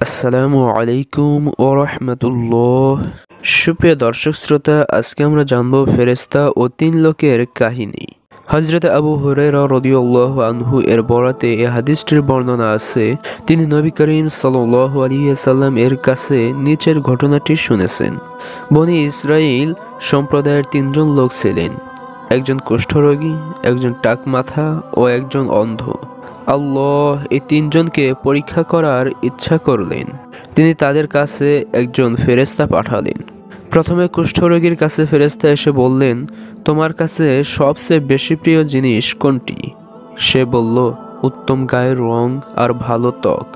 আসসালামু আলাইকুম ও রহমতুল্লাহ। সুপ্রিয় দর্শক শ্রোতা, আজকে আমরা জানব ফেরেশতা ও তিন লোকের কাহিনী। হযরত আবু হুরায়রা রাদিয়াল্লাহু আনহু এর বরাতে এই হাদিসটির বর্ণনা আছে, তিনি নবী করিম সাল্লাল্লাহু আলাইহি ওয়াসাল্লাম এর কাছে নিচের ঘটনাটি শুনেছেন। বনী ইসরাইল সম্প্রদায়ের তিনজন লোক ছিলেন, একজন কুষ্ঠরোগী, একজন টাকমাথা ও একজন অন্ধ। আল্লাহ এই তিনজনকে পরীক্ষা করার ইচ্ছা করলেন। তিনি তাদের কাছে একজন ফেরেশতা পাঠালেন। প্রথমে কুষ্ঠরোগীর কাছে ফেরেশতা এসে বললেন, তোমার কাছে সবচেয়ে বেশি প্রিয় জিনিস কোনটি? সে বলল, উত্তম গায়ের রং আর ভালো ত্বক।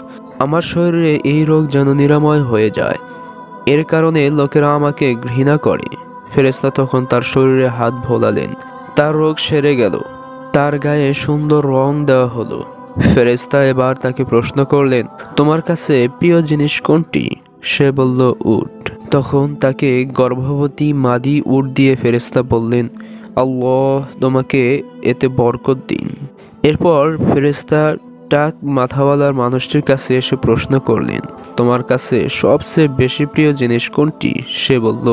আমার শরীরে এই রোগ যেন নিরাময় হয়ে যায়, এর কারণে লোকেরা আমাকে ঘৃণা করে। ফেরেশতা তখন তার শরীরে হাত ভোলালেন, তার রোগ সেরে গেল, তার গায়ে সুন্দর রং দেওয়া হলো। ফেরেশতা এবার তাকে প্রশ্ন করলেন, তোমার কাছে প্রিয় জিনিস কোনটি? সে বলল, উট। তখন তাকে গর্ভবতী মাদি উট দিয়ে ফেরেশতা বললেন, আল্লাহ তোমাকে এতে বরকত দিন। এরপর ফেরেশতা টাক মাথাওয়ালার মানুষটির কাছে এসে প্রশ্ন করলেন, তোমার কাছে সবচেয়ে বেশি প্রিয় জিনিস কোনটি? সে বলল,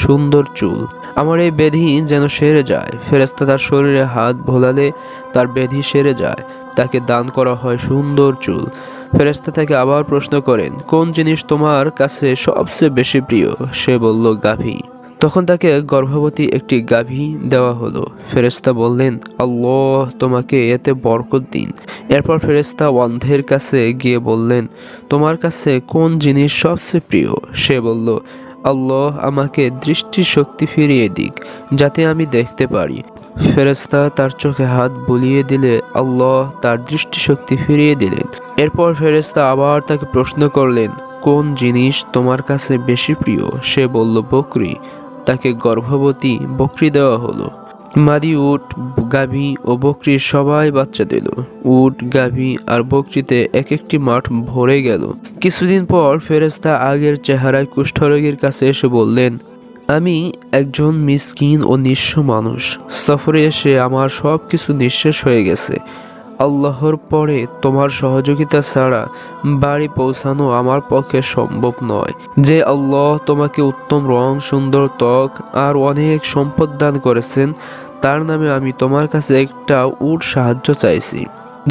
সুন্দর চুল। আমার এই ব্যাধি যেন সেরে যায়। ফেরেশতা তার শরীরে হাত ভোলালে তার ব্যাধি সেরে যায়, তাকে দান করা হয় সুন্দর চুল। ফেরেশতা তাকে আবার প্রশ্ন করেন, কোন জিনিস তোমার কাছে সবচেয়ে বেশি প্রিয়? সে বলল, গাভী। তখন তাকে গর্ভবতী একটি গাভী দেওয়া হলো। ফেরেশতা বললেন, আল্লাহ তোমাকে এতে বরকত দিন। এরপর ফেরেশতা অন্ধের কাছে গিয়ে বললেন, তোমার কাছে কোন জিনিস সবচেয়ে প্রিয়? সে বলল, আল্লাহ আমাকে দৃষ্টিশক্তি ফিরিয়ে দিক, যাতে আমি দেখতে পারি। ফেরেশতা তার চোখে হাত বুলিয়ে দিলে আল্লাহ তার দৃষ্টিশক্তি ফিরিয়ে দিলেন। এরপর ফেরেশতা আবার তাকে প্রশ্ন করলেন, কোন জিনিস তোমার কাছে বেশি প্রিয়? সে বলল, বকরি। তাকে গর্ভবতী বকরি দেওয়া হলো। মাদি উট, গাভী ও বকরি সবাই বাচ্চা দিল। উট, গাভী আর বকরিতে এক একটি মাঠ ভরে গেল। কিছুদিন পর ফেরেশতা আগের চেহারায় কুষ্ঠরোগীর কাছে এসে বললেন, আমি একজন মিসকিন ও নিঃস্ব মানুষ। সফরে এসে আমার সব কিছু নিঃশেষ হয়ে গেছে। আল্লাহর পরে তোমার সহযোগিতা ছাড়া বাড়ি পৌঁছানো আমার পক্ষে সম্ভব নয়। যে আল্লাহ তোমাকে উত্তম রং, সুন্দর ত্বক আর অনেক সম্পদ দান করেছেন, তার নামে আমি তোমার কাছে একটা উট সাহায্য চাইছি,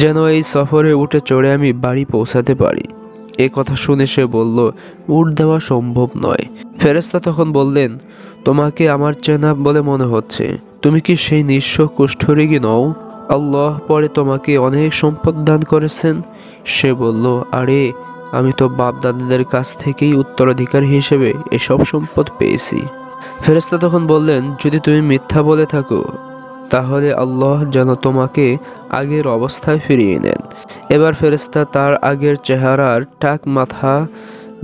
যেন এই সফরে উঠে চড়ে আমি বাড়ি পৌঁছাতে পারি। এ কথা শুনে সে বলল, উট দেওয়া সম্ভব নয়। ফেরেশতা তখন বললেন, তোমাকে আমার চেনা বলে মনে হচ্ছে, তুমি কি সেই নিঃস্ব কুষ্ঠরোগী নও? আল্লাহ পরে তোমাকে অনেক সম্পদ দান করেছেন। সে বলল, আরে আমি তো বাপ দাদাদের কাছ থেকেই উত্তরাধিকার হিসেবে এসব সম্পদ পেয়েছি। ফেরেশতা তখন বললেন, যদি তুমি মিথ্যা বলে থাকো, তাহলে আল্লাহ যেন তোমাকে আগের অবস্থায় ফিরিয়ে নেন। এবার ফেরেশতা তার আগের চেহারার টাক মাথা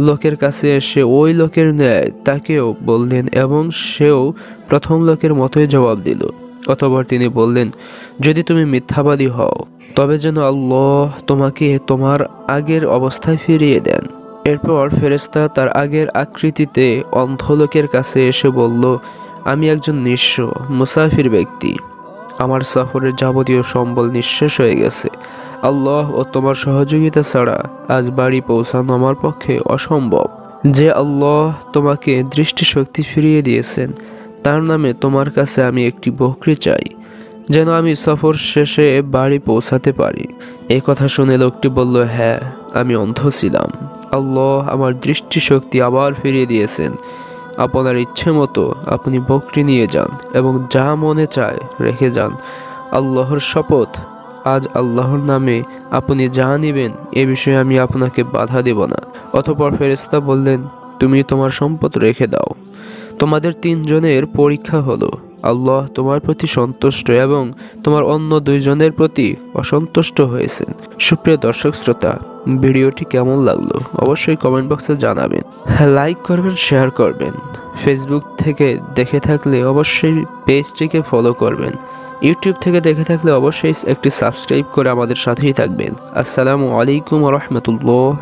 লোকের কাছে এসে ওই লোকের ন্যায় তাকেও বললেন এবং সেও প্রথম লোকের মতোই জবাব দিল। অতঃপর তিনি বললেন, যদি তুমি মিথ্যাবাদী হও, তবে যেন আল্লাহ তোমাকে তোমার আগের অবস্থায় ফিরিয়ে দেন। এরপর ফেরেশতা তার আগের আকৃতিতে অন্ধ লোকের কাছে এসে বলল, আমি একজন নিঃস্ব মুসাফির ব্যক্তি। আমার সফরের যাবতীয় সম্বল নিঃশেষ হয়ে গেছে। আল্লাহ ও তোমার সহযোগিতা ছাড়া আজ বাড়ি পৌঁছানো আমার পক্ষে অসম্ভব। যে আল্লাহ তোমাকে দৃষ্টিশক্তি ফিরিয়ে দিয়েছেন, তার নামে তোমার কাছে আমি একটি বকরি চাই, যেন আমি সফর শেষে বাড়ি পৌঁছাতে পারি। এই কথা শুনে লোকটি বলল, হ্যাঁ, আমি অন্ধ ছিলাম, আল্লাহ আমার দৃষ্টিশক্তি আবার ফিরিয়ে দিয়েছেন। আপনার ইচ্ছে মতো আপনি বকরি নিয়ে যান এবং যা মনে চায় রেখে যান। আল্লাহর শপথ, আজ আল্লাহর নামে আপনি যা নেবেন এ বিষয়ে আমি আপনাকে বাধা দেব না। অতঃপর ফেরেশতা বললেন, তুমি তোমার সম্পদ রেখে দাও। তোমাদের তিনজনের পরীক্ষা হলো। আল্লাহ তোমার প্রতি সন্তুষ্ট এবং তোমার অন্য দুইজনের প্রতি অসন্তুষ্ট হয়েছেন। সুপ্রিয় দর্শক শ্রোতা, ভিডিওটি কেমন লাগলো অবশ্যই কমেন্ট বক্সে জানাবেন। লাইক করবেন, শেয়ার করবেন। ফেসবুক থেকে দেখে থাকলে অবশ্যই পেজটিকে ফলো করবেন। ইউটিউব থেকে দেখে থাকলে অবশ্যই একটি সাবস্ক্রাইব করে আমাদের সাথেই থাকবেন। আসসালামু আলাইকুম ওয়া রাহমাতুল্লাহ।